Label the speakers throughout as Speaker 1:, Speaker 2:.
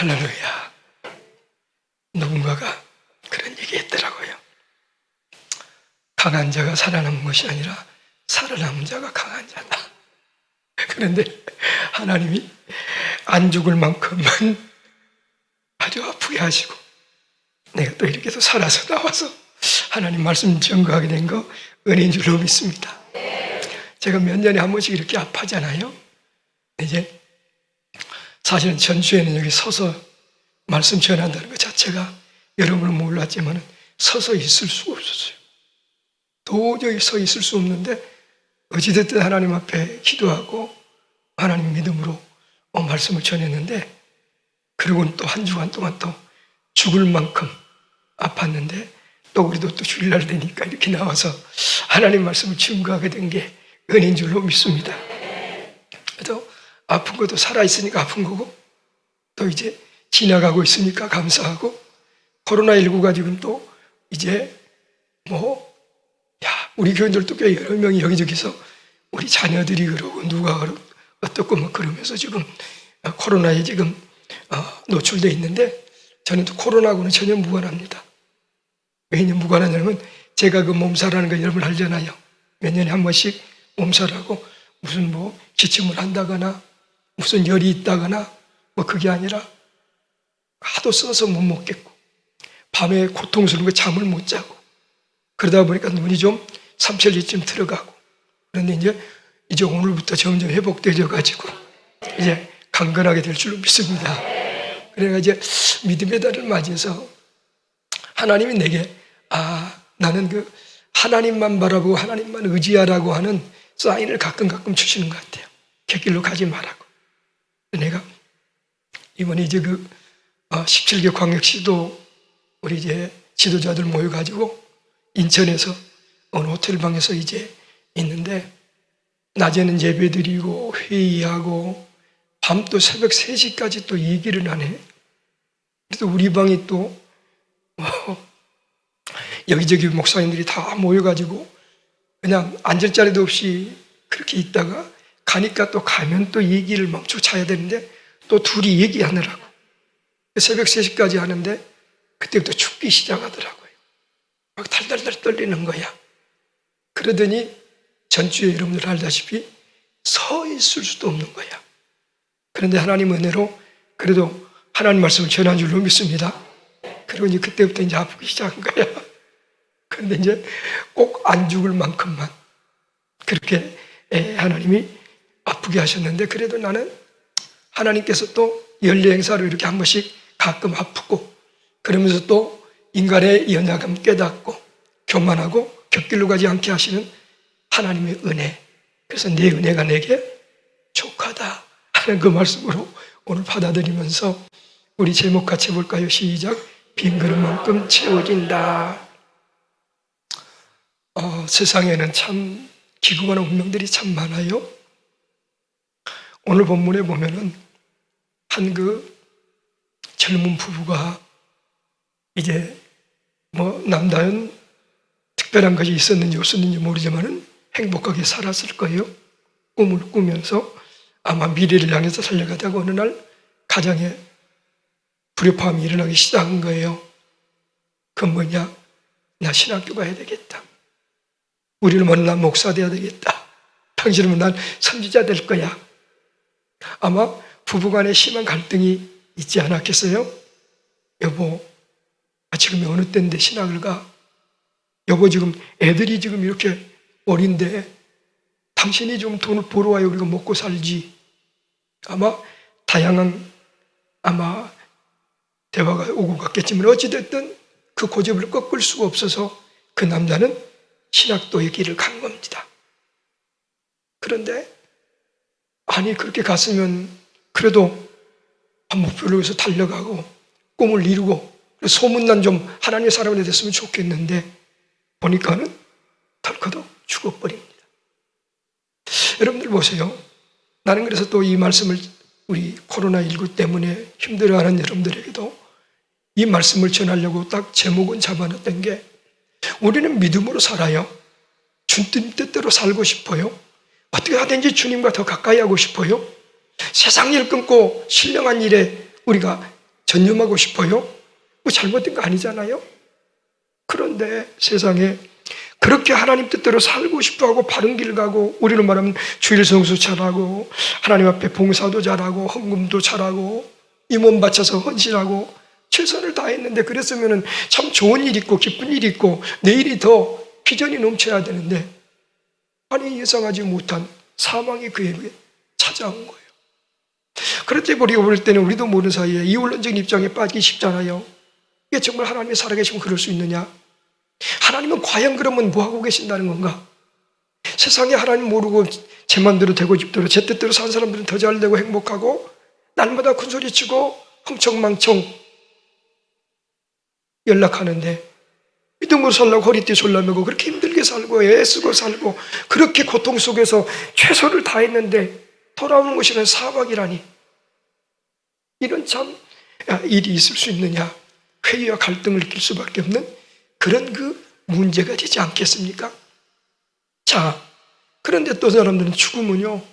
Speaker 1: 할렐루야. 누군가가 그런 얘기 했더라고요. 강한 자가 살아남은 것이 아니라 살아남은 자가 강한 자다. 그런데 하나님이 안 죽을 만큼만 아주 아프게 하시고 내가 또 이렇게 또 살아서 나와서 하나님 말씀 증거하게 된 거 은혜인 줄로 믿습니다. 제가 몇 년에 한 번씩 이렇게 아파하잖아요. 이제 사실은 전주에는 여기 서서 말씀 전한다는 것 자체가 여러분은 몰랐지만 서서 있을 수가 없었어요. 도저히 서 있을 수 없는데 어찌됐든 하나님 앞에 기도하고 하나님 믿음으로 말씀을 전했는데, 그리고는 또 한 주간 동안 또 죽을 만큼 아팠는데 또 우리도 또 주일날 되니까 이렇게 나와서 하나님 말씀을 증거하게 된 게 은혜인 줄로 믿습니다. 그래서 아픈 것도 살아있으니까 아픈 거고 또 이제 지나가고 있으니까 감사하고, 코로나19가 지금 또 이제 우리 교인들도 꽤 여러 명이 여기저기서 우리 자녀들이 그러고 누가 그러고 어떻고 그러면서 지금 코로나에 지금 노출되어 있는데, 저는 또 코로나하고는 전혀 무관합니다. 왜냐면 무관하냐면 제가 그 몸살하는 거 여러분 알잖아요. 몇 년에 한 번씩 몸살하고 무슨 기침을 한다거나 무슨 열이 있다거나 그게 아니라 하도 써서 못 먹겠고 밤에 고통스러운 거 잠을 못 자고 그러다 보니까 눈이 좀 삼천리쯤 들어가고, 그런데 이제 오늘부터 점점 회복되어 가지고 이제 강건하게 될 줄로 믿습니다. 그래가 이제 믿음의 달을 맞이해서 하나님이 내게 나는 그 하나님만 바라보고 하나님만 의지하라고 하는 사인을 가끔 주시는 것 같아요. 객길로 가지 말라고. 내가 이번에 이제 17개 광역시도 우리 이제 지도자들 모여가지고 인천에서 어느 호텔방에서 이제 있는데, 낮에는 예배드리고 회의하고 밤 또 새벽 3시까지 또 얘기를 하네. 그래서 우리 방이 또 여기저기 목사님들이 다 모여가지고 그냥 앉을 자리도 없이 그렇게 있다가 가니까 또 가면 또 얘기를 멈추고 자야 되는데 또 둘이 얘기하느라고 새벽 3시까지 하는데 그때부터 춥기 시작하더라고요. 막 달달달 떨리는 거야. 그러더니 전주에 여러분들 알다시피 서 있을 수도 없는 거야. 그런데 하나님 은혜로 그래도 하나님 말씀을 전한 줄로 믿습니다. 그리고 이제 그때부터 이제 아프기 시작한 거야. 그런데 이제 꼭 안 죽을 만큼만 그렇게 하나님이 아프게 하셨는데, 그래도 나는 하나님께서 또 연례 행사로 이렇게 한 번씩 가끔 아프고 그러면서 또 인간의 연약함 깨닫고 교만하고 곁길로 가지 않게 하시는 하나님의 은혜, 그래서 내 은혜가 내게 족하다 하는 그 말씀으로 오늘 받아들이면서 우리 제목 같이 볼까요? 시작. 빈 그릇만큼 채워진다. 세상에는 참 기구한 운명들이 참 많아요. 오늘 본문에 보면은 한 젊은 부부가 이제 남다른 특별한 것이 있었는지 없었는지 모르지만은 행복하게 살았을 거예요. 꿈을 꾸면서 아마 미래를 향해서 살려가다가 어느 날 가정에 불협화음이 일어나기 시작한 거예요. 그건 뭐냐? 나 신학교 가야 되겠다. 우리는 난 목사 돼야 되겠다. 당신은 난 선지자 될 거야. 아마 부부간에 심한 갈등이 있지 않았겠어요? 여보, 지금 어느 때인데 신학을 가? 여보, 지금 애들이 지금 이렇게 어린데 당신이 좀 돈을 벌어와야 우리가 먹고 살지. 아마 다양한 대화가 오고 갔겠지만 어찌됐든 그 고집을 꺾을 수가 없어서 그 남자는 신학도의 길을 간 겁니다. 그런데 그렇게 갔으면 그래도 목표를 위해서 달려가고 꿈을 이루고 소문난 좀 하나님의 사람이 됐으면 좋겠는데 보니까는 덜커덕 죽어버립니다. 여러분들 보세요. 나는 그래서 또 이 말씀을 우리 코로나19 때문에 힘들어하는 여러분들에게도 이 말씀을 전하려고 딱 제목은 잡아놨던 게, 우리는 믿음으로 살아요. 주님 뜻대로 살고 싶어요. 어떻게 하든지 주님과 더 가까이 하고 싶어요. 세상 일 끊고 신령한 일에 우리가 전념하고 싶어요? 뭐 잘못된 거 아니잖아요? 그런데 세상에 그렇게 하나님 뜻대로 살고 싶어하고 바른 길 가고, 우리로 말하면 주일 성수 잘하고 하나님 앞에 봉사도 잘하고 헌금도 잘하고 임원 바쳐서 헌신하고 최선을 다했는데, 그랬으면 참 좋은 일 있고 기쁜 일 있고 내일이 더 비전이 넘쳐야 되는데, 아니 예상하지 못한 사망이 그에게 찾아온 거예요. 그럴 때 우리가 볼 때는 우리도 모르는 사이에 이원론적인 입장에 빠지기 쉽잖아요. 이게 정말 하나님이 살아계시면 그럴 수 있느냐? 하나님은 과연 그러면 뭐하고 계신다는 건가? 세상에 하나님 모르고 제 맘대로 되고 싶대로 제 뜻대로 산 사람들은 더 잘되고 행복하고 날마다 큰소리치고 흥청망청 연락하는데, 믿음으로 살려고 허리띠 졸라매고 그렇게 힘들게 살고 애쓰고 살고 그렇게 고통 속에서 최선을 다했는데 돌아오는 것이란 사막이라니, 이런 참 일이 있을 수 있느냐? 회의와 갈등을 느낄 수밖에 없는 그런 그 문제가 되지 않겠습니까? 자, 그런데 또 사람들은 죽으면요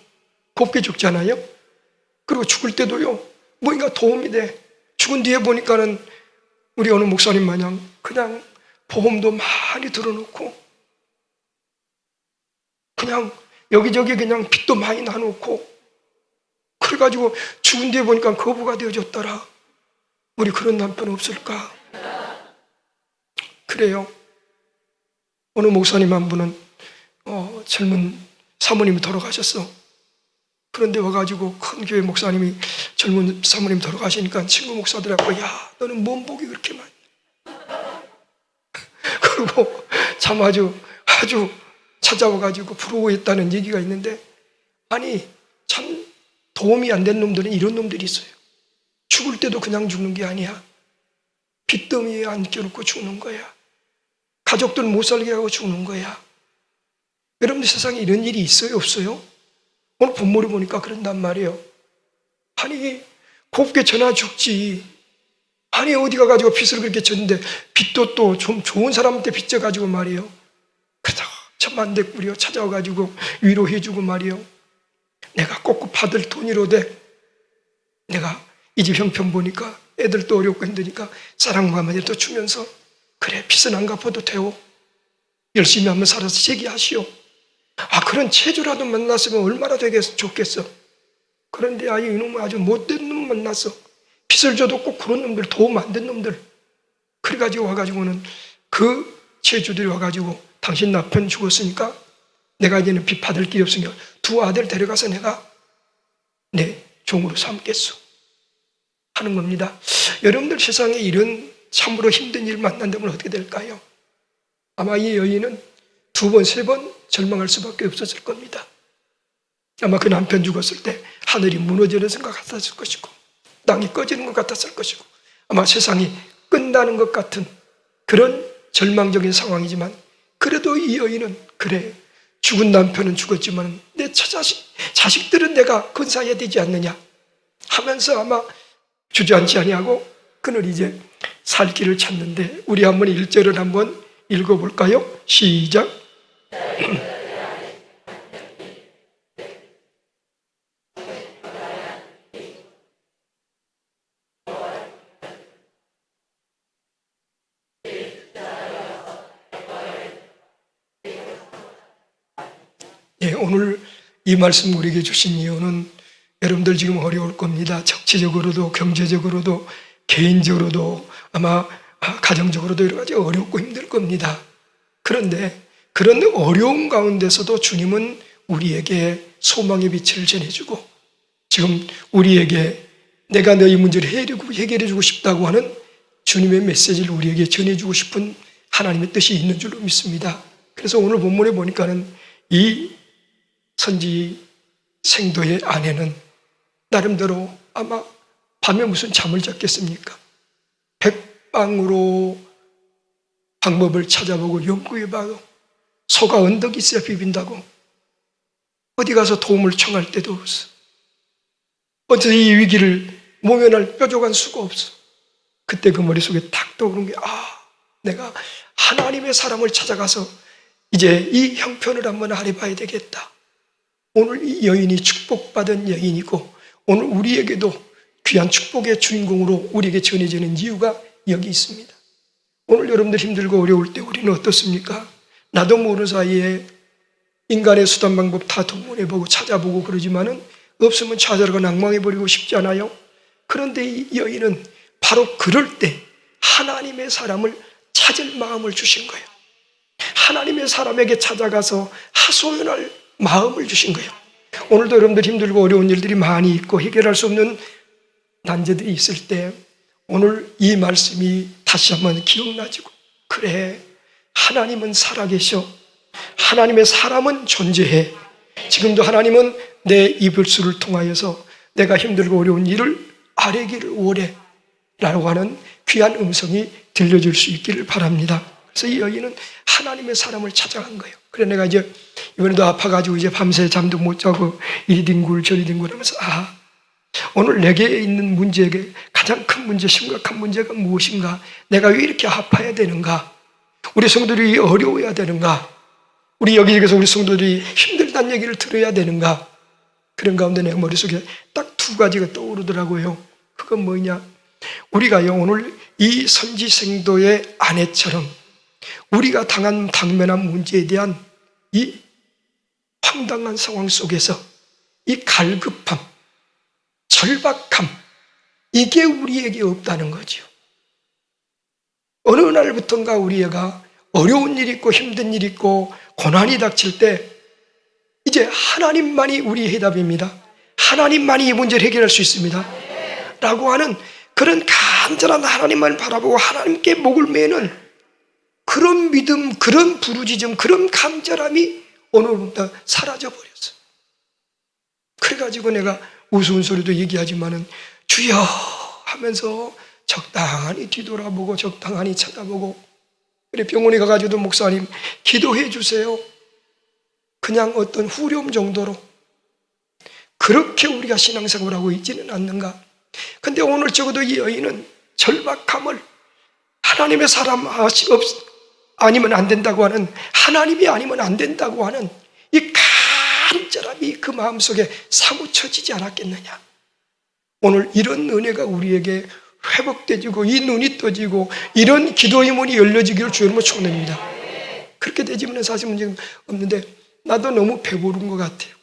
Speaker 1: 곱게 죽잖아요. 그리고 죽을 때도요 뭔가 도움이 돼. 죽은 뒤에 보니까는 우리 어느 목사님 마냥 그냥 보험도 많이 들어놓고 그냥 여기저기 그냥 빚도 많이 나놓고 그래가지고 죽은 뒤에 보니까 거부가 되어졌더라. 우리 그런 남편 없을까? 그래요. 어느 목사님 한 분은 젊은 사모님이 돌아가셨어. 그런데 와가지고 큰 교회 목사님이 젊은 사모님 돌아가시니까 친구 목사들하고, 야 너는 뭔 복이 그렇게 많니? 그리고 참 아주 찾아와가지고 부러워했다는 얘기가 있는데, 아니 참 도움이 안 된 놈들은 이런 놈들이 있어요. 죽을 때도 그냥 죽는 게 아니야. 빚더미에 안겨놓고 죽는 거야. 가족들 못 살게 하고 죽는 거야. 여러분들 세상에 이런 일이 있어요, 없어요? 오늘 본문을 보니까 그런단 말이에요. 아니 곱게 전화 죽지. 아니 어디 가가지고 빚을 그렇게 졌는데, 빚도 또 좀 좋은 사람한테 빚져가지고 말이에요. 그러다가 천만대꾸려 찾아와가지고 위로해주고 말이에요. 내가 꼭 받을 돈이로되 내가 이 집 형편 보니까 애들도 어렵고 힘드니까 사랑만이라도 주면서, 그래 빚은 안 갚아도 되오. 열심히 한번 살아서 제기하시오. 그런 체주라도 만났으면 얼마나 좋겠어. 그런데 이놈은 아주 못된 놈 만났어. 빚을 줘도 꼭 그런 놈들, 도움 안 된 놈들. 그래가지고 와가지고는 그 체주들이 와가지고 당신 남편 죽었으니까 내가 이제는 빚 받을 길이 없으니까 두 아들 데려가서 내가 내 종으로 삼겠소 하는 겁니다. 여러분들 세상에 이런 참으로 힘든 일 만난다면 어떻게 될까요? 아마 이 여인은 두 번, 세 번 절망할 수밖에 없었을 겁니다. 아마 그 남편 죽었을 때 하늘이 무너지는 것 같았을 것이고 땅이 꺼지는 것 같았을 것이고 아마 세상이 끝나는 것 같은 그런 절망적인 상황이지만, 그래도 이 여인은 그래 죽은 남편은 죽었지만 내 자식들은 내가 건사해야 되지 않느냐 하면서 아마 주저앉지 아니하고 그는 이제 살 길을 찾는데, 우리 한번 1절을 한번 읽어볼까요? 시작. 예, 오늘 이 말씀 우리에게 주신 이유는 여러분들 지금 어려울 겁니다. 정치적으로도 경제적으로도 개인적으로도 아마 가정적으로도 여러 가지 어렵고 힘들 겁니다. 그런데 그런 어려운 가운데서도 주님은 우리에게 소망의 빛을 전해주고, 지금 우리에게 내가 너희 문제를 해결해주고 싶다고 하는 주님의 메시지를 우리에게 전해주고 싶은 하나님의 뜻이 있는 줄로 믿습니다. 그래서 오늘 본문에 보니까는 이 선지 생도의 아내는 나름대로 아마 밤에 무슨 잠을 잤겠습니까? 백방으로 방법을 찾아보고 연구해봐도 소가 언덕이 있어야 비빈다고 어디 가서 도움을 청할 때도 없어. 어디서 이 위기를 모면할 뾰족한 수가 없어. 그때 그 머릿속에 탁 떠오른 게, 내가 하나님의 사람을 찾아가서 이제 이 형편을 한번 알아봐야 되겠다. 오늘 이 여인이 축복받은 여인이고 오늘 우리에게도 귀한 축복의 주인공으로 우리에게 전해지는 이유가 여기 있습니다. 오늘 여러분들 힘들고 어려울 때 우리는 어떻습니까? 나도 모르는 사이에 인간의 수단 방법 다 동원해보고 찾아보고 그러지만은 없으면 찾아라고 낭망해버리고 싶지 않아요? 그런데 이 여인은 바로 그럴 때 하나님의 사람을 찾을 마음을 주신 거예요. 하나님의 사람에게 찾아가서 하소연할 마음을 주신 거예요. 오늘도 여러분들 힘들고 어려운 일들이 많이 있고 해결할 수 없는 난제들이 있을 때 오늘 이 말씀이 다시 한번 기억나지고, 그래, 하나님은 살아계셔. 하나님의 사람은 존재해. 지금도 하나님은 내 이불수를 통하여서 내가 힘들고 어려운 일을 아뢰기를 원해 라고 하는 귀한 음성이 들려줄 수 있기를 바랍니다. 그래서 이 여인은 하나님의 사람을 찾아간 거예요. 그래 내가 이제 이번에도 아파가지고 이제 밤새 잠도 못 자고 이리 뒹굴 저리 뒹굴 하면서 오늘 내게 있는 문제에 가장 큰 문제, 심각한 문제가 무엇인가? 내가 왜 이렇게 아파야 되는가? 우리 성도들이 어려워야 되는가? 우리 여기저기서 우리 성도들이 힘들다는 얘기를 들어야 되는가? 그런 가운데 내 머릿속에 딱 두 가지가 떠오르더라고요. 그건 뭐냐? 우리가요, 오늘 이 선지생도의 아내처럼 우리가 당면한 문제에 대한 이 황당한 상황 속에서 이 갈급함, 절박함, 이게 우리에게 없다는 거죠. 어느 날부턴가 우리가 어려운 일 있고 힘든 일 있고 고난이 닥칠 때 이제 하나님만이 우리의 해답입니다. 하나님만이 이 문제를 해결할 수 있습니다 라고 하는 그런 간절한 하나님만 바라보고 하나님께 목을 매는 그런 믿음, 그런 부르짖음, 그런 간절함이 오늘부터 사라져버렸어요. 그래가지고 내가 우스운 소리도 얘기하지만은 주여 하면서 적당히 뒤돌아보고 적당히 찾아보고, 그래 병원에 가가지고도 목사님 기도해 주세요. 그냥 어떤 후렴 정도로 그렇게 우리가 신앙생활을 하고 있지는 않는가? 근데 오늘 적어도 이 여인은 절박함을 하나님의 사람 아니면 안 된다고 하는, 하나님이 아니면 안 된다고 하는 이 간절함이 그 마음속에 사무쳐지지 않았겠느냐? 오늘 이런 은혜가 우리에게 회복되지고 이 눈이 떠지고 이런 기도의 문이 열려지기를 주님으로 축원합니다. 그렇게 되지면 사실 문제는 없는데 나도 너무 배부른 것 같아요.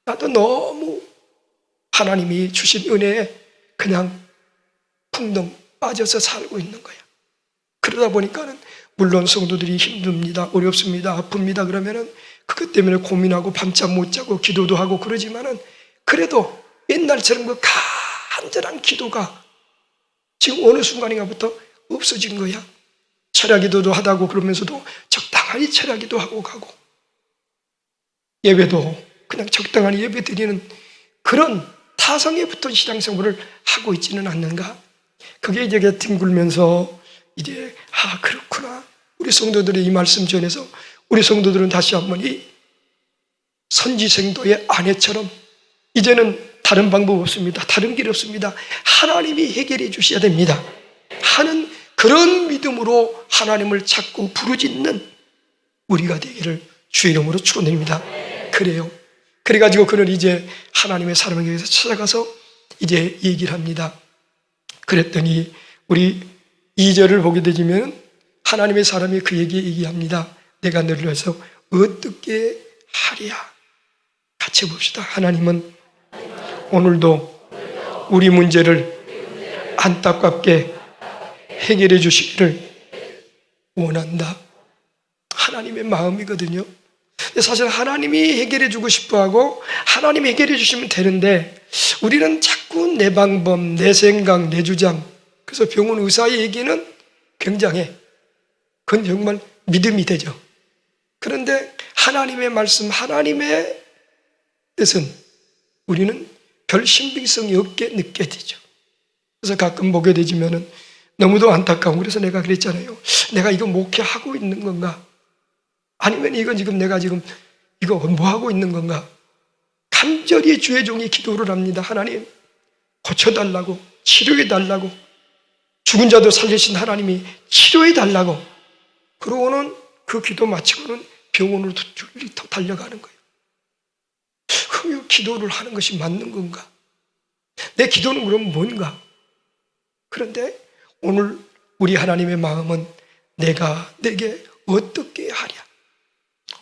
Speaker 1: 나도 너무 하나님이 주신 은혜에 그냥 풍덩 빠져서 살고 있는 거야. 그러다 보니까는 물론 성도들이 힘듭니다, 어렵습니다, 아픕니다. 그러면은 그것 때문에 고민하고 밤잠 못 자고 기도도 하고 그러지만은 그래도 옛날처럼 그 간절한 기도가 지금 어느 순간인가부터 없어진 거야. 철야기도도 하다고 그러면서도 적당히 철야기도 하고 가고 예배도 그냥 적당히 예배 드리는 그런 타성에 붙은 신앙생활을 하고 있지는 않는가? 그게 이제 뒹굴면서 이제 그렇구나. 우리 성도들이 이 말씀 전해서 우리 성도들은 다시 한번 이 선지생도의 아내처럼 이제는 다른 방법 없습니다. 다른 길 없습니다. 하나님이 해결해 주셔야 됩니다 하는 그런 믿음으로 하나님을 찾고 부르짖는 우리가 되기를 주의 이름으로 축원드립니다. 그래요. 그래가지고 그는 이제 하나님의 사람에게 찾아가서 이제 얘기를 합니다. 그랬더니 우리 2절을 보게 되면 하나님의 사람이 그에게 얘기합니다. 내가 너를 위해서 어떻게 하랴. 같이 봅시다. 하나님은 오늘도 우리 문제를 안타깝게 해결해 주시기를 원한다. 하나님의 마음이거든요. 사실 하나님이 해결해 주고 싶어하고 하나님이 해결해 주시면 되는데 우리는 자꾸 내 방법, 내 생각, 내 주장, 그래서 병원 의사의 얘기는 굉장해. 그건 정말 믿음이 되죠. 그런데 하나님의 말씀, 하나님의 뜻은 우리는 별 신빙성이 없게 느껴지죠. 그래서 가끔 보게 되지면은 너무도 안타까워. 그래서 내가 그랬잖아요. 내가 이거 목회하고 있는 건가? 아니면 이건 지금 내가 지금 이거 뭐 하고 있는 건가? 간절히 주의 종이 기도를 합니다. 하나님 고쳐달라고, 치료해달라고, 죽은 자도 살리신 하나님이 치료해달라고. 그러고는 그 기도 마치고는 병원으로 달려가는 거예요. 그럼 기도를 하는 것이 맞는 건가? 내 기도는 그럼 뭔가? 그런데 오늘 우리 하나님의 마음은 내가 내게 어떻게 하랴?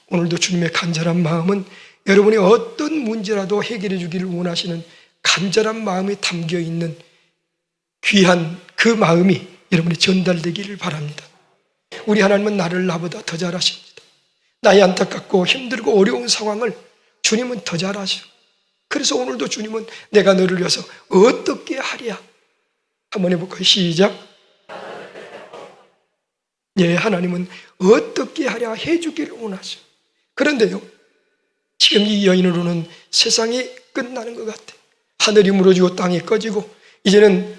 Speaker 1: 오늘도 주님의 간절한 마음은 여러분이 어떤 문제라도 해결해 주기를 원하시는 간절한 마음이 담겨 있는 귀한 그 마음이 여러분이 전달되기를 바랍니다. 우리 하나님은 나보다 더 잘하십니다. 나의 안타깝고 힘들고 어려운 상황을 주님은 더 잘하셔. 그래서 오늘도 주님은 내가 너를 위해서 어떻게 하랴? 한번 해볼까요? 시작. 예, 하나님은 어떻게 하랴 해주기를 원하셔. 그런데요, 지금 이 여인으로는 세상이 끝나는 것 같아. 하늘이 무너지고 땅이 꺼지고 이제는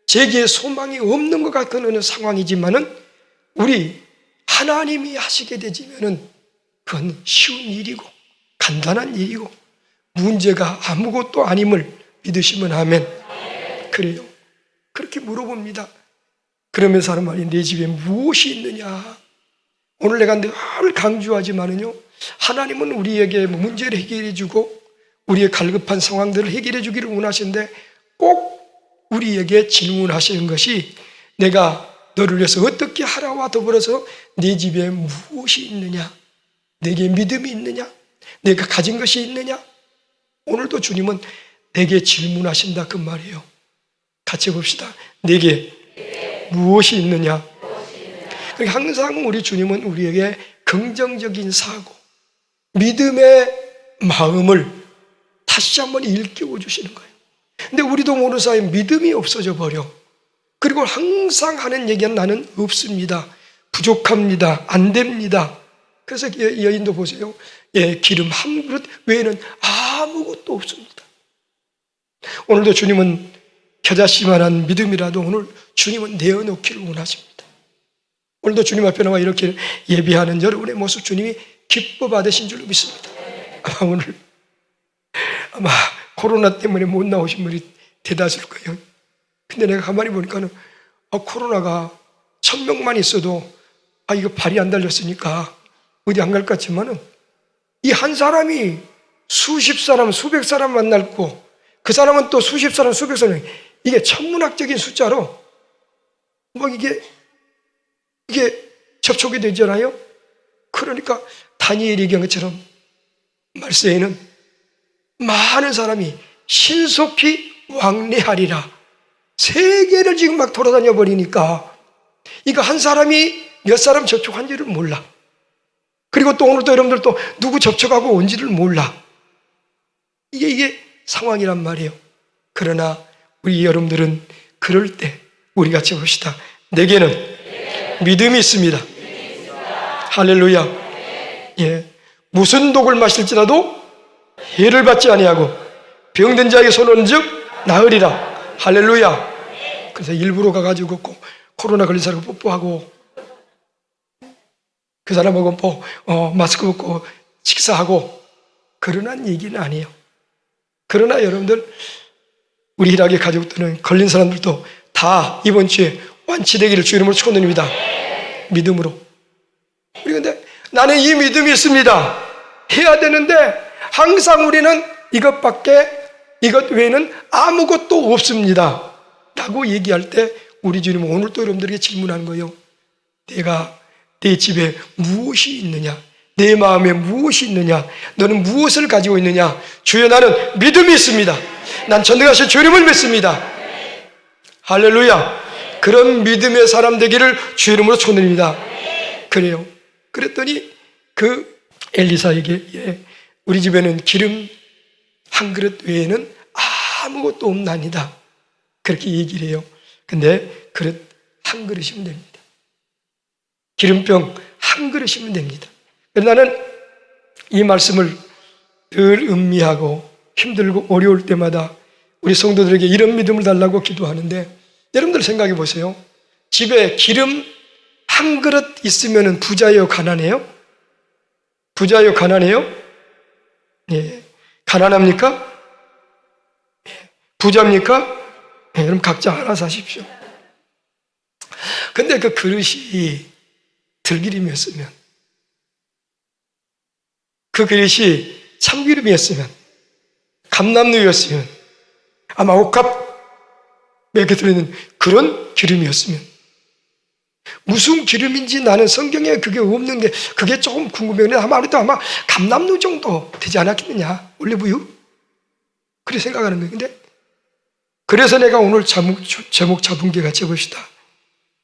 Speaker 1: 제게 소망이 없는 것 같은 상황이지만은 우리 하나님이 하시게 되지면은 그건 쉬운 일이고 간단한 일이고 문제가 아무것도 아님을 믿으시면 아멘. 그래요. 그렇게 물어봅니다. 그러면서 하는 말이 내 집에 무엇이 있느냐? 오늘 내가 늘 강조하지만은요, 하나님은 우리에게 문제를 해결해 주고 우리의 갈급한 상황들을 해결해 주기를 원하시는데 꼭 우리에게 질문하시는 것이 내가 너를 위해서 어떻게 하라와 더불어서 내 집에 무엇이 있느냐? 내게 믿음이 있느냐? 내가 가진 것이 있느냐? 오늘도 주님은 내게 질문하신다 그 말이에요. 같이 봅시다. 내게 무엇이 있느냐? 그러니까 항상 우리 주님은 우리에게 긍정적인 사고, 믿음의 마음을 다시 한번 일깨워 주시는 거예요. 근데 우리도 모르는 사이에 믿음이 없어져 버려. 그리고 항상 하는 얘기는 나는 없습니다. 부족합니다. 안 됩니다. 그래서 여인도 보세요. 예, 기름 한 그릇 외에는 아무것도 없습니다. 오늘도 주님은 겨자씨만한 믿음이라도 오늘 주님은 내어놓기를 원하십니다. 오늘도 주님 앞에 나와 이렇게 예배하는 여러분의 모습 주님이 기뻐 받으신 줄로 믿습니다. 아마 코로나 때문에 못 나오신 분이 대다수일 거예요. 근데 내가 가만히 보니까는 코로나가 1000명만 있어도 이거 발이 안 달렸으니까 어디 안 갈 것 같지만은 이 한 사람이 수십 사람, 수백 사람 만났고 그 사람은 또 수십 사람, 수백 사람, 이게 천문학적인 숫자로 이게 접촉이 되잖아요. 그러니까 다니엘이 얘기한 것처럼 말세에는 많은 사람이 신속히 왕래하리라. 세계를 지금 막 돌아다녀 버리니까 이거 한 사람이 몇 사람 접촉한지를 몰라. 그리고 또 오늘도 여러분들 또 누구 접촉하고 온지를 몰라. 이게 상황이란 말이에요. 그러나 우리 여러분들은 그럴 때 우리 같이 봅시다. 내게는 믿음이 있습니다. 할렐루야. 예, 무슨 독을 마실지라도 해를 받지 아니하고 병든 자에게 손 얹은 즉 나으리라. 할렐루야. 그래서 일부러 가가지고 코로나 걸린 사람 뽀뽀하고 그 사람하고 마스크 벗고 식사하고 그러는 얘기는 아니에요. 그러나 여러분들 우리 희락의 가족들은 걸린 사람들도 다 이번 주에 완치되기를 주 이름으로 축원드립니다. 믿음으로. 그런데 나는 이 믿음이 있습니다. 해야 되는데 항상 우리는 이것 외에는 아무것도 없습니다 라고 얘기할 때 우리 주님은 오늘 또 여러분들에게 질문하는 거예요. 내가 내 집에 무엇이 있느냐? 내 마음에 무엇이 있느냐? 너는 무엇을 가지고 있느냐? 주여 나는 믿음이 있습니다. 난 전능하신 주님을 믿습니다. 할렐루야. 그런 믿음의 사람 되기를 주 이름으로 축원드립니다. 그래요. 그랬더니 그 엘리사에게 우리 집에는 기름 한 그릇 외에는 아무것도 없나니다. 그렇게 얘기를 해요. 근데 그릇 한 그릇이면 됩니다. 기름병 한 그릇이면 됩니다. 나는 이 말씀을 늘 음미하고 힘들고 어려울 때마다 우리 성도들에게 이런 믿음을 달라고 기도하는데 여러분들 생각해 보세요. 집에 기름 한 그릇 있으면 부자예요, 가난해요? 부자예요, 가난해요? 예. 가난합니까? 예. 부자입니까? 예. 여러분 각자 알아서 하십시오. 근데 그 그릇이 들기름이었으면, 그 그릇이 참기름이었으면, 감람누였으면, 아마 옥합에 들어있는 그런 기름이었으면, 무슨 기름인지 나는 성경에 그게 없는 게 그게 조금 궁금해요. 아마 감람류 정도 되지 않았겠느냐, 올리브유? 그렇게 생각하는 거예요. 근데 그래서 내가 오늘 제목 잡은 게 같이 해봅시다.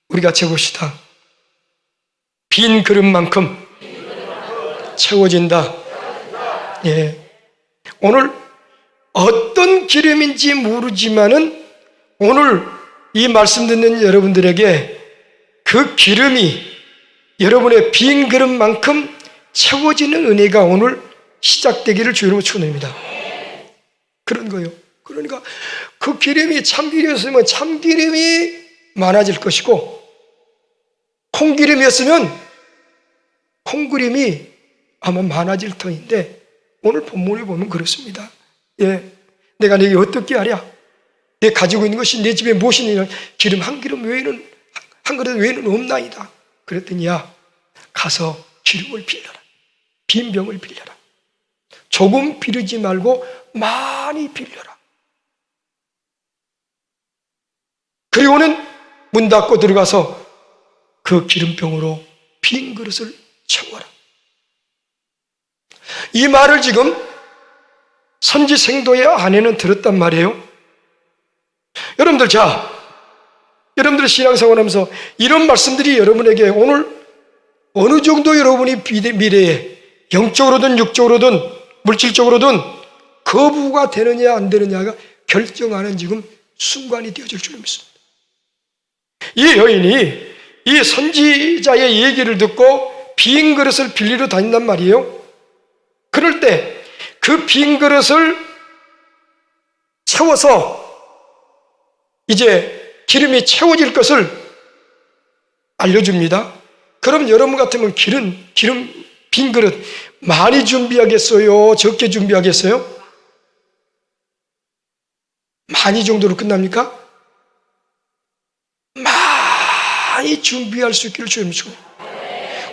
Speaker 1: 우리 같이 해봅시다. 빈 그릇만큼 채워진다. 예. 오늘 어떤 기름인지 모르지만은 오늘 이 말씀 듣는 여러분들에게 그 기름이 여러분의 빈 그릇만큼 채워지는 은혜가 오늘 시작되기를 주님으로 축원합니다. 그런 거예요. 그러니까 그 기름이 참기름이었으면 참기름이 많아질 것이고, 콩기름이었으면 콩기름이 아마 많아질 터인데, 오늘 본문을 보면 그렇습니다. 예, 내가 너에게 어떻게 하랴? 내 가지고 있는 것이 내 집에 무엇이냐? 기름 한 그릇 외에는 없나이다. 그랬더니, 야, 가서 기름을 빌려라. 빈 병을 빌려라. 조금 빌리지 말고 많이 빌려라. 그리고는 문 닫고 들어가서 그 기름병으로 빈 그릇을 채워라. 이 말을 지금 선지 생도의 아내는 들었단 말이에요. 여러분들 신앙생활 하면서 이런 말씀들이 여러분에게 오늘 어느 정도 여러분이 미래에 영적으로든 육적으로든 물질적으로든 거부가 되느냐 안 되느냐가 결정하는 지금 순간이 되어질 줄 믿습니다. 이 여인이 이 선지자의 얘기를 듣고 빈 그릇을 빌리러 다닌단 말이에요. 그럴 때 그 빈 그릇을 채워서 이제 기름이 채워질 것을 알려줍니다. 그럼 여러분 같으면 기름 빈 그릇 많이 준비하겠어요? 적게 준비하겠어요? 많이 정도로 끝납니까? 많이 준비할 수 있기를 주님 축원해요.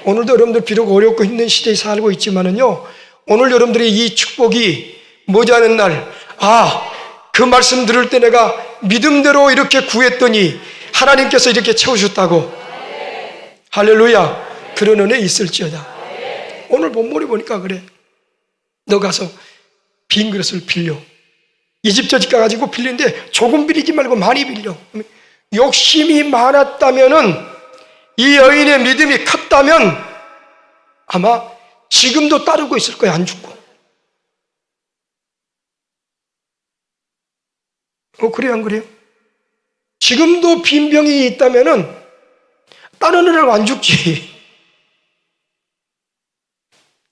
Speaker 1: 오늘도 여러분들 비록 어렵고 힘든 시대에 살고 있지만은요, 오늘 여러분들의 이 축복이 머지않은 날, 그 말씀 들을 때 내가 믿음대로 이렇게 구했더니 하나님께서 이렇게 채우셨다고. 할렐루야. 그런 은혜 있을지어다. 오늘 본문에 보니까 그래. 너 가서 빈 그릇을 빌려. 이집저 집 가가지고 빌리는데 조금 빌리지 말고 많이 빌려. 욕심이 많았다면은, 이 여인의 믿음이 컸다면 아마 지금도 따르고 있을 거야, 안 죽고. 그래요, 안 그래요? 지금도 빈 병이 있다면은 따르는 애를 안 죽지.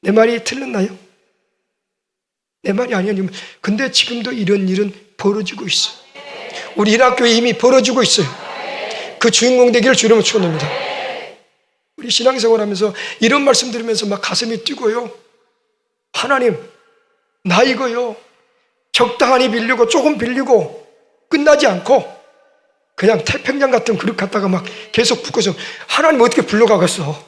Speaker 1: 내 말이 틀렸나요? 내 말이 아니에요. 근데 지금도 이런 일은 벌어지고 있어요. 우리 일학교에 이미 벌어지고 있어요. 그 주인공 되기를 주님으로 축원합니다. 우리 신앙생활 하면서 이런 말씀 들으면서 막 가슴이 뛰고요. 하나님, 나 이거요, 적당히 빌리고 조금 빌리고 끝나지 않고 그냥 태평양 같은 그릇 갖다가 막 계속 붓고서 하나님 어떻게 불러가겠어?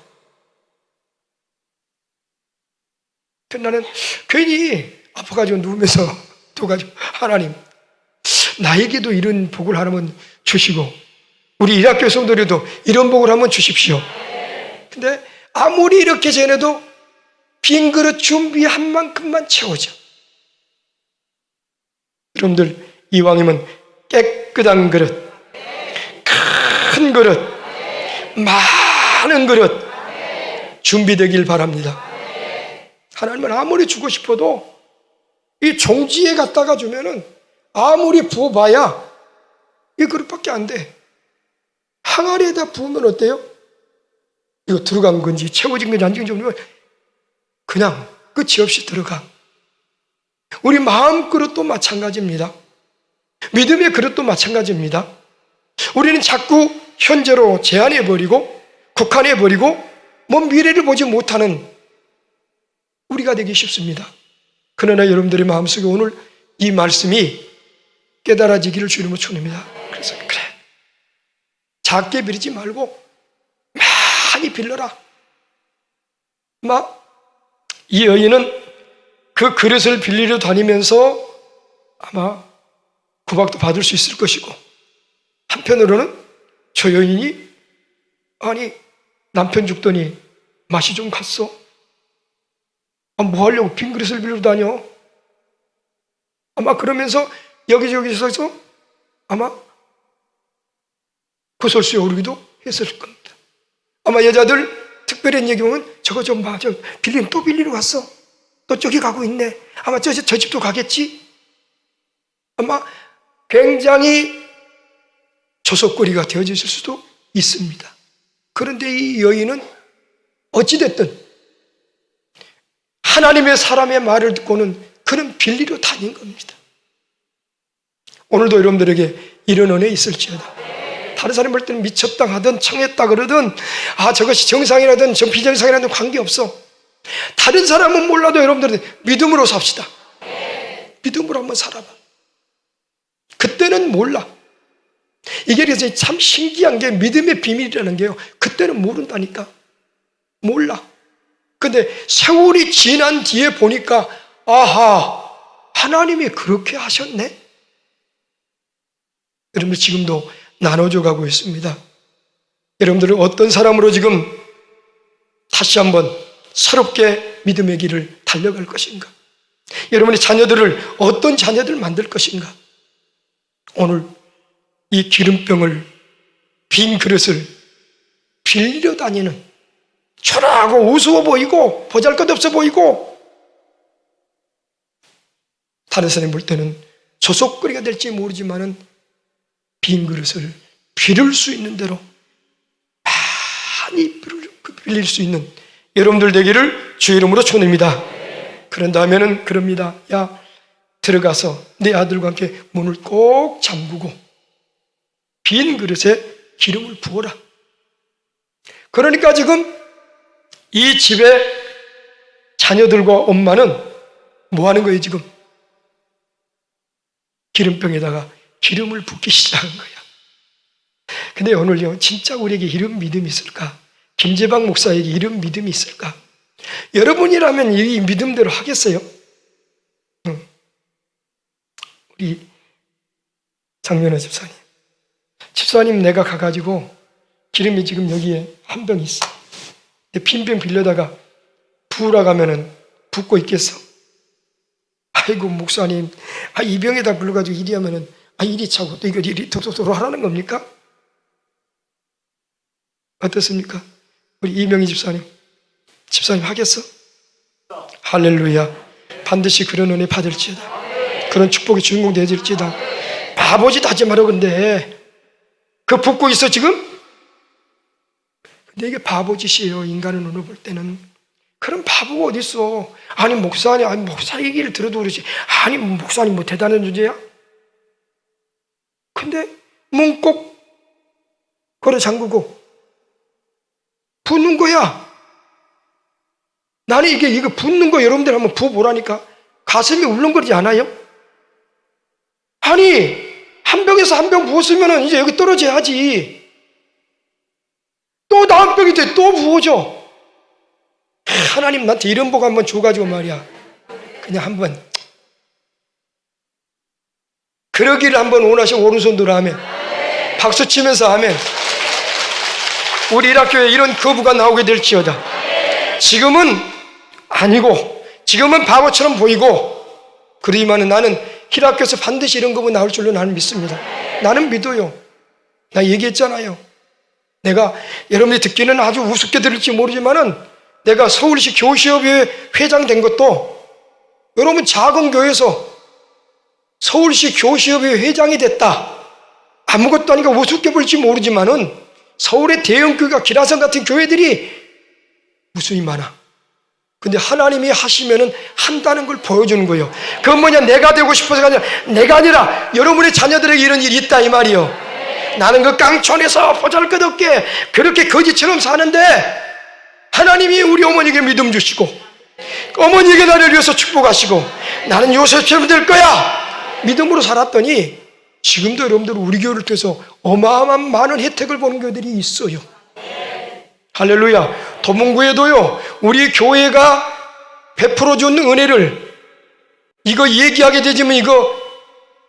Speaker 1: 나는 괜히 아파가지고 누우면서 떠가지고, 하나님, 나에게도 이런 복을 하나만 주시고 우리 일학교 성도들도 이런 복을 한번 주십시오. 근데 아무리 이렇게 전해도 빈 그릇 준비한 만큼만 채워져. 여러분들, 이왕이면 깨끗한 그릇, 큰 그릇, 많은 그릇 준비되길 바랍니다. 하나님은 아무리 주고 싶어도 이 종지에 갖다가 주면은 아무리 부어봐야 이 그릇밖에 안 돼. 항아리에다 부으면 어때요? 이거 들어간 건지 채워진 건지 안 채워진 건지 그냥 끝이 없이 들어가. 우리 마음 그릇도 마찬가지입니다. 믿음의 그릇도 마찬가지입니다. 우리는 자꾸 현재로 제한해버리고 국한해버리고 미래를 보지 못하는 우리가 되기 쉽습니다. 그러나 여러분들의 마음속에 오늘 이 말씀이 깨달아지기를 주님으로 축원합니다. 그래서 그래, 작게 빌리지 말고 많이 빌려라. 이 여인은 그 그릇을 빌리러 다니면서 아마 구박도 받을 수 있을 것이고, 한편으로는 저 여인이 아니 남편 죽더니 맛이 좀 갔어. 뭐 하려고 빈 그릇을 빌려 다녀? 아마 그러면서 여기저기서 아마 구설수에 오르기도 했을 겁니다. 아마 여자들 특별한 얘기 보면 저거 좀 봐. 저 빌리면 또 빌리러 갔어. 또 저기 가고 있네. 아마 저 집도 가겠지? 아마 굉장히 조석거리가 되어질 수도 있습니다. 그런데 이 여인은 어찌됐든 하나님의 사람의 말을 듣고는 그는 빌리러 다닌 겁니다. 오늘도 여러분들에게 이런 은혜 있을지어다. 다른 사람 볼 때는 미쳤다 하든 청했다 그러든 저것이 정상이라든 비정상이라든 관계없어. 다른 사람은 몰라도 여러분들은 믿음으로 삽시다. 믿음으로 한번 살아봐. 그때는 몰라. 이게 그래서 참 신기한 게 믿음의 비밀이라는 게요, 그때는 모른다니까. 몰라. 근데 세월이 지난 뒤에 보니까 아하, 하나님이 그렇게 하셨네. 여러분들 지금도 나눠져 가고 있습니다. 여러분들은 어떤 사람으로 지금 다시 한번 새롭게 믿음의 길을 달려갈 것인가? 여러분의 자녀들을 어떤 자녀들 만들 것인가? 오늘 이 기름병을, 빈 그릇을 빌려 다니는, 초라하고 우스워 보이고 보잘것없어 보이고 다른 사람이 볼 때는 조속거리가 될지 모르지만은 빈 그릇을 빌릴 수 있는 대로 많이 빌릴 수 있는 여러분들 되기를 주의 이름으로 축원합니다. 그런 다음에는 그럽니다. 야, 들어가서 내 아들과 함께 문을 꼭 잠그고 빈 그릇에 기름을 부어라. 그러니까 지금 이 집의 자녀들과 엄마는 뭐 하는 거예요 지금? 기름병에다가 기름을 붓기 시작한 거야. 근데 오늘요, 진짜 우리에게 이런 믿음이 있을까? 김재박 목사에게 이런 믿음이 있을까? 여러분이라면 이 믿음대로 하겠어요? 우리 장면호 집사님, 집사님 내가 가가지고 기름이 지금 여기에 한 병 있어. 빈 병 빌려다가 부으라 가면은 붓고 있겠어? 아이고 목사님, 이 병에다 불러가지고 이리 하면은 이리 차고 또 이거 이리 도도도로 하라는 겁니까? 어떻습니까? 우리 이명희 집사님 하겠어? 할렐루야. 반드시 그런 은혜 받을지어다. 그런 축복의 주인공 되어질지다. 바보짓 하지 마라. 근데 그 붓고 있어 지금? 근데 이게 바보짓이에요. 인간의 눈으로 볼 때는. 그런 바보가 어디 있어? 목사님, 목사 얘기를 들어도 그러지. 목사님 뭐 대단한 존재야? 근데 문 꼭 걸어 잠그고 붓는 거야. 나는 이거 붓는 거 여러분들 한번 부어보라니까. 가슴이 울렁거리지 않아요? 한 병에서 한 병 부었으면 이제 여기 떨어져야지. 또 다음 병이 돼, 또 부어줘. 하나님 나한테 이런 복 한번 줘가지고 말이야. 그냥 한번 그러기를 한번 원하시고 오른손 들어 하면, 박수 치면서 하면 우리 일학교에 이런 거부가 나오게 될지어다. 지금은 아니고 지금은 바보처럼 보이고, 그러지만 나는 힐학교에서 반드시 이런 거부 나올 줄로 나는 믿습니다. 나는 믿어요. 나 얘기했잖아요. 내가 여러분이 듣기는 아주 우습게 들을지 모르지만은 내가 서울시 교시협의회 회장 된 것도 여러분 작은 교회에서 서울시 교시협의회 회장이 됐다. 아무것도 아니고 우습게 볼지 모르지만은 서울의 대형 교회가 기라성 같은 교회들이 무수히 많아. 근데 하나님이 하시면은 한다는 걸 보여주는 거예요. 그건 뭐냐, 내가 되고 싶어서가 아니라, 내가 아니라 여러분의 자녀들에게 이런 일이 있다 이 말이요. 나는 그 깡촌에서 보잘것없게 그렇게 거지처럼 사는데 하나님이 우리 어머니에게 믿음 주시고 어머니에게 나를 위해서 축복하시고 나는 요셉처럼 될 거야 믿음으로 살았더니 지금도 여러분들 우리 교회를 통해서 어마어마한 많은 혜택을 보는 교회들이 있어요. 할렐루야. 도문구에도요, 우리 교회가 베풀어 준 은혜를 이거 얘기하게 되지만 이거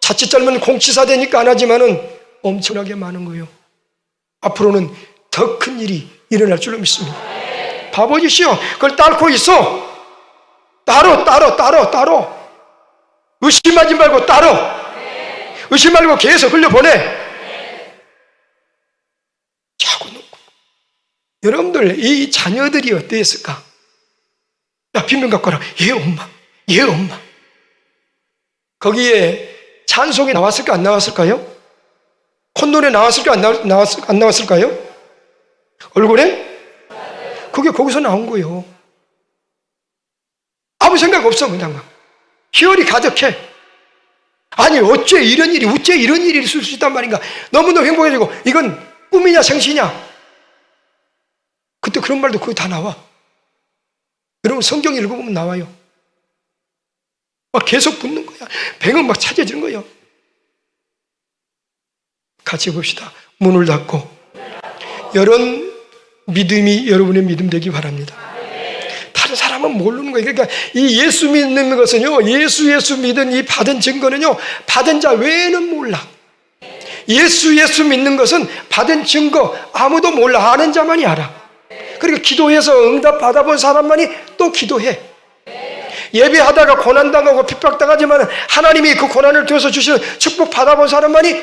Speaker 1: 자칫 잘못하면 공치사 되니까 안 하지만은 엄청나게 많은 거예요. 앞으로는 더 큰 일이 일어날 줄로 믿습니다. 봐보십시오. 그걸 따르고 있어. 따로. 의심하지 말고 따로. 의심 말고 계속 흘려보내. 자꾸 놓고. 여러분들, 이 자녀들이 어땠을까? 야, 빈면 갖고 와라. 예, 엄마. 거기에 찬송이 나왔을까, 안 나왔을까요? 콧노래 나왔을까, 안 나왔을까요? 얼굴에? 그게 거기서 나온 거예요. 아무 생각 없어, 그냥 막. 희열이 가득해. 아니, 어째 이런 일이 있을 수 있단 말인가? 너무너무 행복해지고, 이건 꿈이냐, 생시냐? 그때 그런 말도 거기 다 나와. 여러분, 성경 읽어보면 나와요. 막 계속 붙는 거야. 배가 막 찾아지는 거예요. 같이 봅시다. 문을 닫고. 이런 믿음이 여러분의 믿음 되기 바랍니다. 다른 사람은 모르는 거예요. 그러니까 이 예수 믿는 것은요, 예수 믿은 이 받은 증거는요, 받은 자 외에는 몰라. 예수 믿는 것은 받은 증거 아무도 몰라. 아는 자만이 알아. 그러니까 기도해서 응답 받아본 사람만이 또 기도해. 예배하다가 고난당하고 핍박당하지만 하나님이 그 고난을 통해서 주시는 축복 받아본 사람만이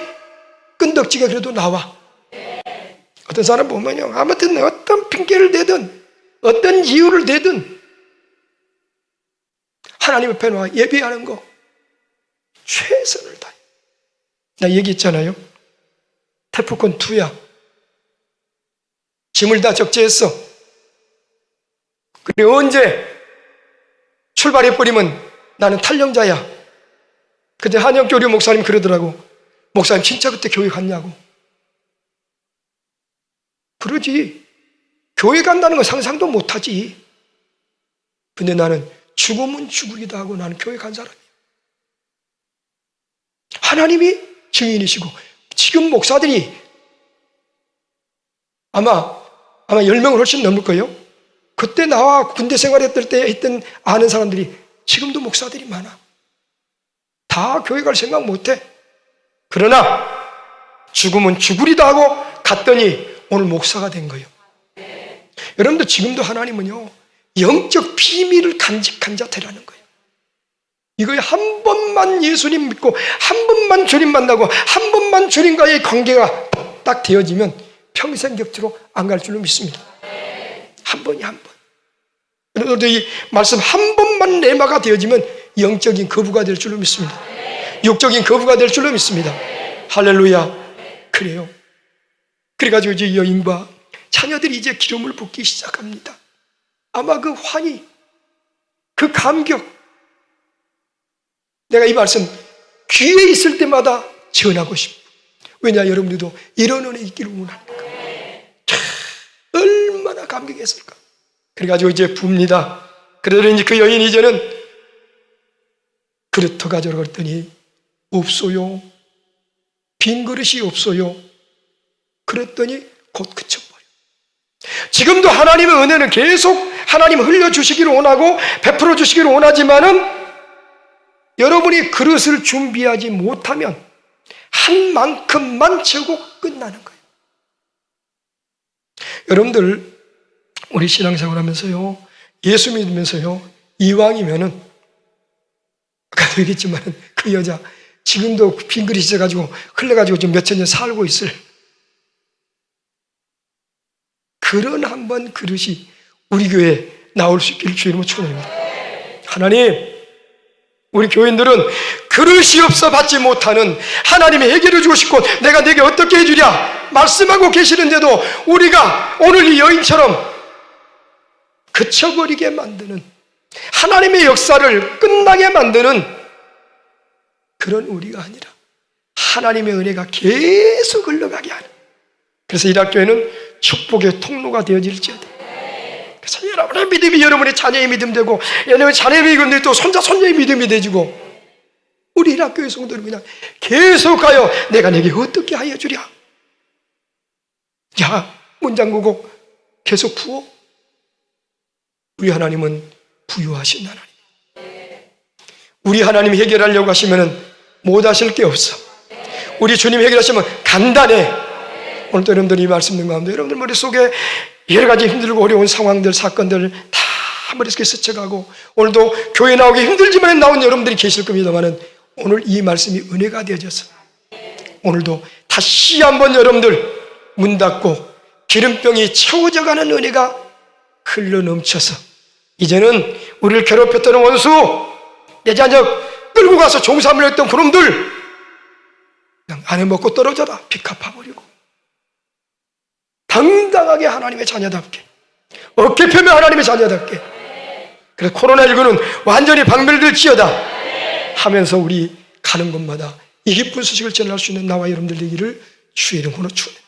Speaker 1: 끈덕지게 그래도 나와. 어떤 사람 보면요, 아무튼 어떤 핑계를 대든 어떤 이유를 대든 하나님 앞에 나와 예배하는 거 최선을 다해. 나 얘기했잖아요. 태프콘 2야. 짐을 다 적재했어. 그리고 언제 출발해버리면 나는 탈영자야. 그때 한영교류 목사님 그러더라고. 목사님 진짜 그때 교회 갔냐고. 그러지. 교회 간다는 건 상상도 못하지. 근데 나는 죽으면 죽으리다 하고 나는 교회 간 사람이야. 하나님이 증인이시고 지금 목사들이 아마 10명을 훨씬 넘을 거예요. 그때 나와 군대 생활했을 때 했던 아는 사람들이 지금도 목사들이 많아. 다 교회 갈 생각 못해. 그러나 죽으면 죽으리다 하고 갔더니 오늘 목사가 된 거예요. 여러분들 지금도 하나님은요, 영적 비밀을 간직한 자 되라는 거예요. 이거에 한 번만 예수님 믿고 한 번만 주님 만나고 한 번만 주님과의 관계가 딱 되어지면 평생 곁으로 안 갈 줄로 믿습니다. 한 번이 한 번. 여러분들 이 말씀 한 번만 레마가 되어지면 영적인 거부가 될 줄로 믿습니다. 육적인 거부가 될 줄로 믿습니다. 할렐루야. 그래요. 그래가지고 이제 여인과 자녀들이 이제 기름을 붓기 시작합니다. 아마 그 환희, 그 감격, 내가 이 말씀 귀에 있을 때마다 전하고 싶어. 왜냐, 여러분들도 이런 은혜 있기를 원합니까? 얼마나 감격했을까. 그래가지고 이제 붑니다. 그러더니 이제 그 여인이 이제는 그릇 더 가져오라고 했더니 없어요. 빈 그릇이 없어요. 그랬더니 곧 그쳐버려. 지금도 하나님의 은혜는 계속 하나님 흘려주시기를 원하고 베풀어 주시기를 원하지만은 여러분이 그릇을 준비하지 못하면 한 만큼만 채우고 끝나는 거예요. 여러분들 우리 신앙생활 하면서요, 예수 믿으면서요, 이왕이면은 아까도 얘기했지만 그 여자 지금도 빈 그릇이 있어가지고 흘러가지고 지금 몇천 년 살고 있을 그런 한 번 그릇이 우리 교회에 나올 수 있기를 주의 이름으로 축원합니다. 하나님, 우리 교인들은 그릇이 없어 받지 못하는 하나님의 해결해 주고 싶고 내가 내게 어떻게 해주랴 말씀하고 계시는데도 우리가 오늘 이 여인처럼 그쳐버리게 만드는, 하나님의 역사를 끝나게 만드는 그런 우리가 아니라 하나님의 은혜가 계속 흘러가게 하는, 그래서 일학교회는 축복의 통로가 되어질지어다. 그래서 여러분의 믿음이 여러분의 자녀의 믿음 되고, 여러분의 자녀의 믿음이 또 손자 손녀의 믿음이 되지고, 우리 일학교회 성도는 그냥 계속 가요. 내가 내게 어떻게 하여 주랴. 야, 문 잠그고 계속 부어. 우리 하나님은 부유하신 하나님. 우리 하나님이 해결하려고 하시면은 못하실 게 없어. 우리 주님 해결하시면 간단해. 오늘도 여러분들 이 말씀 듣는 가운데 여러분들 머릿속에 여러 가지 힘들고 어려운 상황들, 사건들 다 머릿속에 스쳐가고, 오늘도 교회 나오기 힘들지만 나온 여러분들이 계실 겁니다만, 오늘 이 말씀이 은혜가 되어져서 오늘도 다시 한번 여러분들 문 닫고 기름병이 채워져가는 은혜가 흘러 넘쳐서 이제는 우리를 괴롭혔던 원수, 내 자녀 끌고 가서 종삼을 했던 그놈들 그냥 안에 먹고 떨어져라 피 갚아버리고 당당하게 하나님의 자녀답게, 어깨 펴며 하나님의 자녀답게, 그래서 코로나19는 완전히 박멸될지어다 하면서 우리 가는 곳마다 이 기쁜 소식을 전할 수 있는 나와 여러분들 되기를 주의 이름으로 축원합니다.